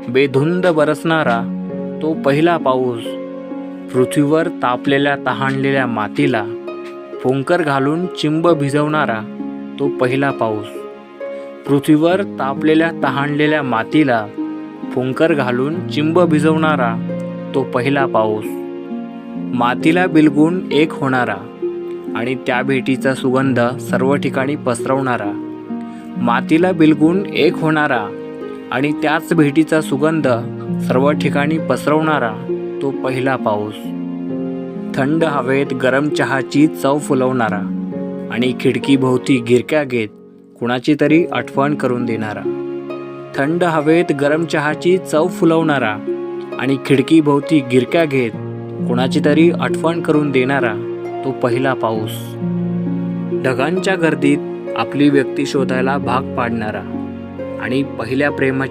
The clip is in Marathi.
बेधुंद बरसणारा तो पहिला पाऊस, पृथ्वीवर तापलेल्या तहानलेल्या मातीला फुंकर घालून चिंब भिजवणारा तो पहिला पाऊस, पृथ्वीवर तापलेल्या तहानलेल्या मातीला फुंकर घालून चिंब भिजवणारा तो पहिला पाऊस, मातीला बिलगून एक होणारा आणि त्या भेटीचा सुगंध सर्व ठिकाणी पसरवणारा, मातीला बिलगून एक होणारा आणि त्याच भेटीचा सुगंध सर्व ठिकाणी पसरवणारा तो पहिला पाऊस, थंड हवेत गरम चहाची चव फुलवणारा आणि खिडकीभोवती गिरक्या घेत कुणाची तरी आठवण करून देणारा, थंड हवेत गरम चहाची चव फुलवणारा आणि खिडकीभोवती गिरक्या घेत कुणाची तरी आठवण करून देणारा तो पहिला पाऊस, ढगांच्या गर्दीत आपली व्यक्ती शोधायला भाग पाडणारा आणि पहिल्या प्रेमाची